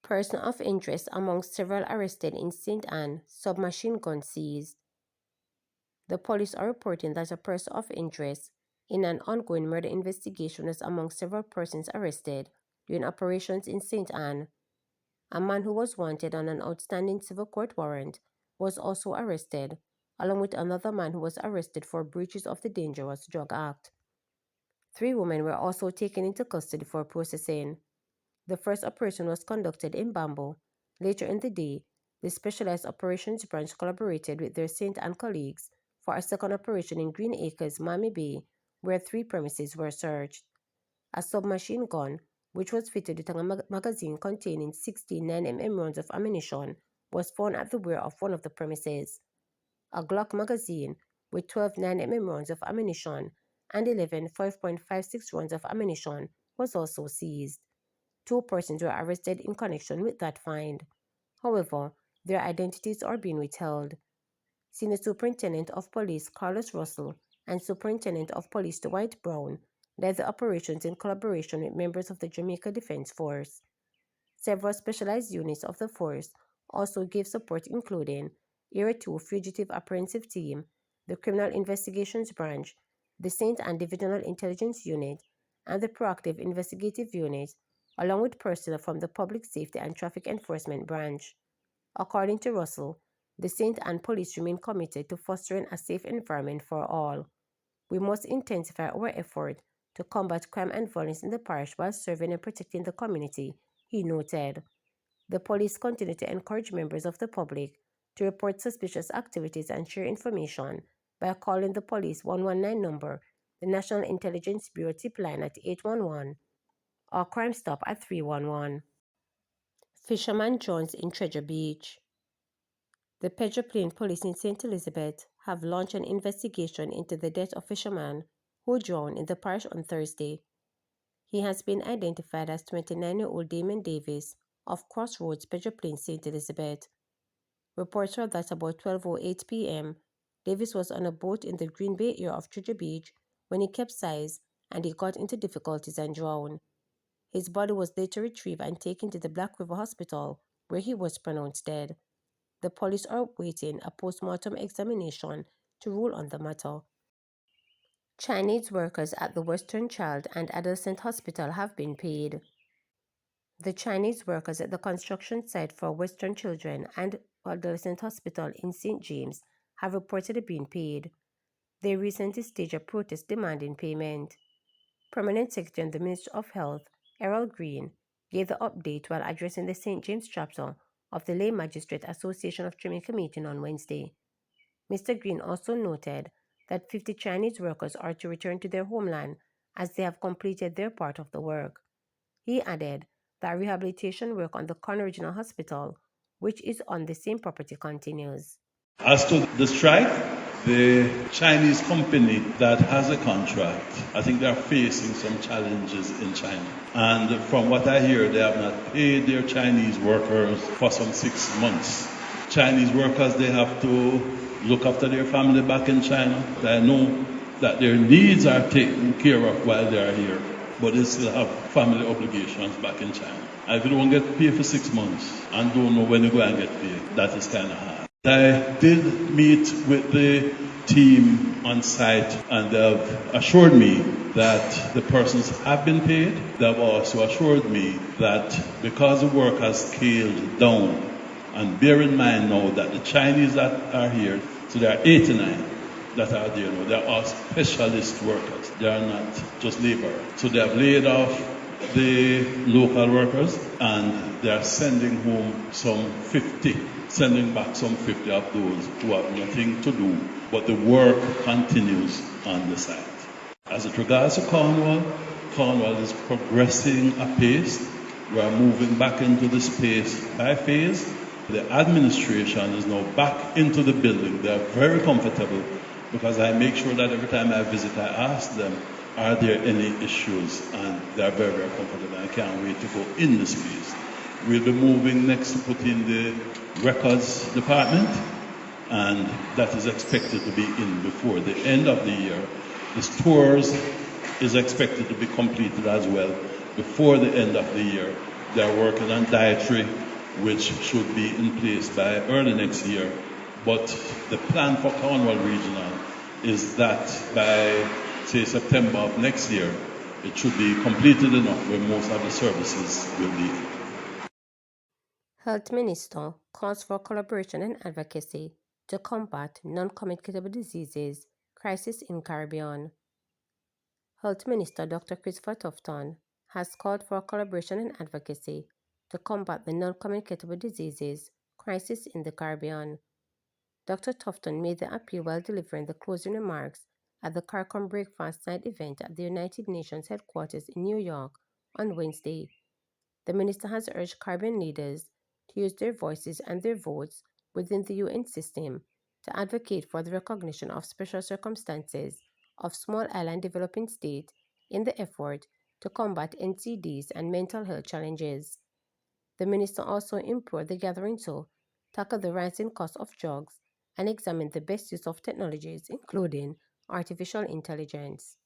Person of interest amongst several arrested in St. Ann, submachine gun seized. The police are reporting that a person of interest in an ongoing murder investigation was among several persons arrested during operations in St. Ann. A man who was wanted on an outstanding civil court warrant was also arrested, along with another man who was arrested for breaches of the Dangerous Drug Act. 3 women were also taken into custody for processing. The first operation was conducted in Bamboo. Later in the day, the Specialized Operations Branch collaborated with their St. Ann colleagues for a second operation in Green Acres, Miami Bay, where 3 premises were searched. A submachine gun, which was fitted with a magazine containing 16 9mm rounds of ammunition, was found at the rear of one of the premises. A Glock magazine with 12 9mm rounds of ammunition and 11 5.56 rounds of ammunition was also seized. 2 persons were arrested in connection with that find. However, their identities are being withheld. Senior Superintendent of Police Carlos Russell and Superintendent of Police Dwight Brown led the operations in collaboration with members of the Jamaica Defense Force. Several specialized units of the force also gave support, including Area 2 Fugitive Apprehensive Team, the Criminal Investigations Branch, the St. Ann Divisional Intelligence Unit, and the Proactive Investigative Unit, along with personnel from the Public Safety and Traffic Enforcement Branch. According to Russell, the St. Ann Police remain committed to fostering a safe environment for all. We must intensify our effort to combat crime and violence in the parish while serving and protecting the community, he noted. The police continue to encourage members of the public to report suspicious activities and share information by calling the police 119 number, the National Intelligence Bureau tip line at 811, or Crime Stop at 311. Fisherman Jones in Treasure Beach. The Pedro Plain Police in St. Elizabeth have launched an investigation into the death of a fisherman who drowned in the parish on Thursday. He has been identified as 29-year-old Damon Davis of Crossroads, Pedro Plain, St. Elizabeth. Reports are that about 12:08 p.m., Davis was on a boat in the Green Bay area of Treasure Beach when he capsized and he got into difficulties and drowned. His body was later retrieved and taken to the Black River Hospital, where he was pronounced dead. The police are awaiting a post-mortem examination to rule on the matter. Chinese workers at the Western Child and Adolescent Hospital have been paid. The Chinese workers at the construction site for Western Children and Adolescent Hospital in St. James have reportedly been paid. They recently staged a protest demanding payment. Permanent Secretary in the Ministry of Health, Errol Green, gave the update while addressing the St. James chapter of the Lay Magistrate Association of Jamaica meeting on Wednesday. Mr. Green also noted that 50 Chinese workers are to return to their homeland as they have completed their part of the work. He added that rehabilitation work on the Corner Regional Hospital, which is on the same property, continues. As to the strike, the Chinese company that has a contract, I think they are facing some challenges in China. And from what I hear, they have not paid their Chinese workers for some 6 months. Chinese workers, they have to look after their family back in China. I know that their needs are taken care of while they are here, but they still have family obligations back in China. And if you don't get paid for 6 months and don't know when you're going to get paid, that is kind of hard. I did meet with the team on site and they have assured me that the persons have been paid. They have also assured me that because the work has scaled down, and bear in mind now that the Chinese that are here, so there are 89 that are there now, they are all specialist workers. They are not just laborers. So they have laid off the local workers and they are sending home some 50. Sending back some 50 of those who have nothing to do, but the work continues on the site. As it regards to Cornwall, Cornwall is progressing apace. We are moving back into the space by phase. The administration is now back into the building. They are very comfortable because I make sure that every time I visit, I ask them, are there any issues? And they are very, very comfortable. I can't wait to go in the space. We'll be moving next to put in the records department and that is expected to be in before the end of the year. The stores is expected to be completed as well before the end of the year. They are working on dietary, which should be in place by early next year. But the plan for Cornwall Regional is that by, say, September of next year, it should be completed enough where most of the services will be. Health Minister calls for collaboration and advocacy to combat non-communicable diseases crisis in Caribbean. Health Minister Dr. Christopher Tufton has called for collaboration and advocacy to combat the non-communicable diseases crisis in the Caribbean. Dr. Tufton made the appeal while delivering the closing remarks at the CARICOM Breakfast Night event at the United Nations headquarters in New York on Wednesday. The minister has urged Caribbean leaders to use their voices and their votes within the UN system to advocate for the recognition of special circumstances of small island developing states in the effort to combat NCDs and mental health challenges. The minister also implored the gathering to tackle the rising cost of drugs and examine the best use of technologies, including artificial intelligence.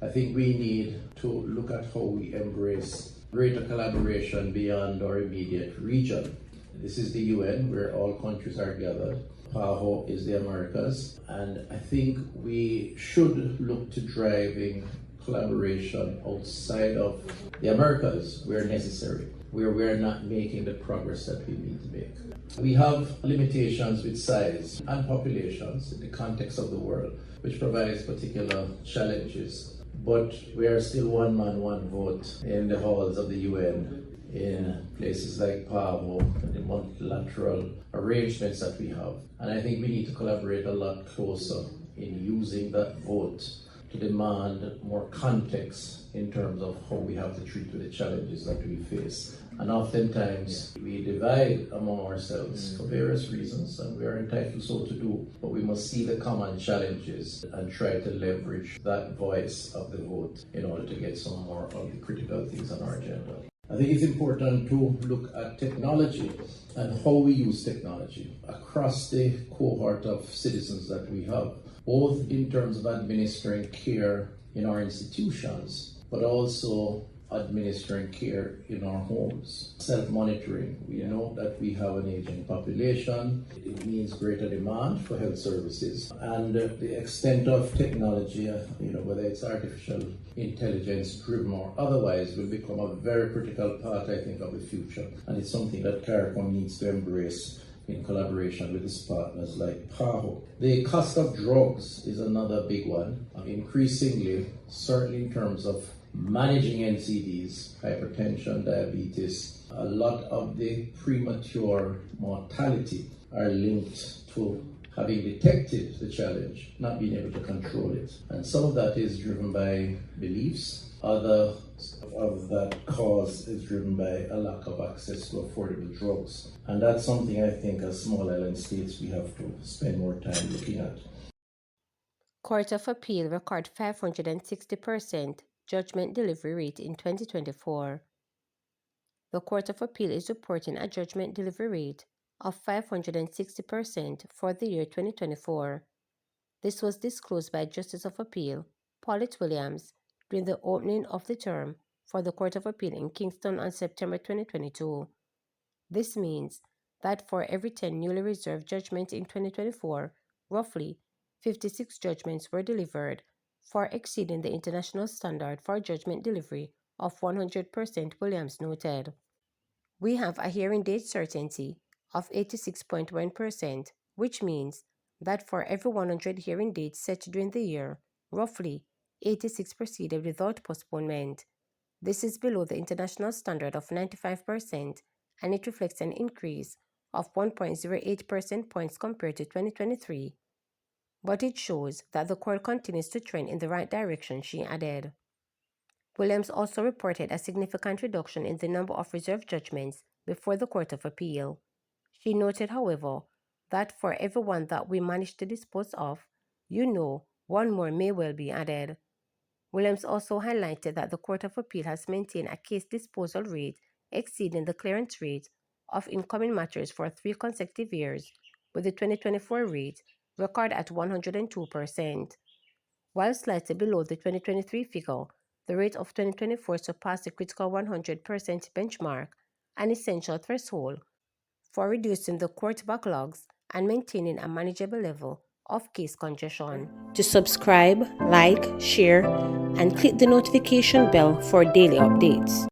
I think we need to look at how we embrace greater collaboration beyond our immediate region. This is the UN, where all countries are gathered. PAHO is the Americas, and I think we should look to driving collaboration outside of the Americas where necessary, where we're not making the progress that we need to make. We have limitations with size and populations in the context of the world, which provides particular challenges. But we are still one man, one vote in the halls of the UN, in places like PAVO, and the multilateral arrangements that we have. And I think we need to collaborate a lot closer in using that vote to demand more context in terms of how we have to treat with the challenges that we face. And oftentimes we divide among ourselves for various reasons, and we are entitled so to do, but we must see the common challenges and try to leverage that voice of the vote in order to get some more of the critical things on our agenda. I think it's important to look at technology and how we use technology across the cohort of citizens that we have, both in terms of administering care in our institutions, but also administering care in our homes. Self-monitoring. We know that we have an aging population. It means greater demand for health services. And the extent of technology, whether it's artificial intelligence driven or otherwise, will become a very critical part, I think, of the future. And it's something that CARICOM needs to embrace in collaboration with its partners like PAHO. The cost of drugs is another big one. Increasingly, certainly in terms of managing NCDs, hypertension, diabetes, a lot of the premature mortality are linked to having detected the challenge, not being able to control it. And some of that is driven by beliefs. Other of that cause is driven by a lack of access to affordable drugs. And that's something I think as small island states we have to spend more time looking at. Court of Appeal record 560% judgment delivery rate in 2024. The Court of Appeal is reporting a judgment delivery rate of 560% for the year 2024. This was disclosed by Justice of Appeal Paulette Williams during the opening of the term for the Court of Appeal in Kingston on September 2022. This means that for every 10 newly reserved judgments in 2024, roughly 56 judgments were delivered, far exceeding the international standard for judgment delivery of 100%, Williams noted. We have a hearing date certainty of 86.1%, which means that for every 100 hearing dates set during the year, roughly 86 proceeded without postponement. This is below the international standard of 95%, and it reflects an increase of 1.08 percentage points compared to 2023. But it shows that the court continues to trend in the right direction, she added. Williams also reported a significant reduction in the number of reserved judgments before the Court of Appeal. She noted, however, that for every one that we manage to dispose of, one more may well be added. Williams also highlighted that the Court of Appeal has maintained a case disposal rate exceeding the clearance rate of incoming matters for 3 consecutive years, with the 2024 rate recorded at 102%. While slightly below the 2023 figure, the rate of 2024 surpassed the critical 100% benchmark, an essential threshold for reducing the court backlogs and maintaining a manageable level of case congestion. To subscribe, like, share, and click the notification bell for daily updates.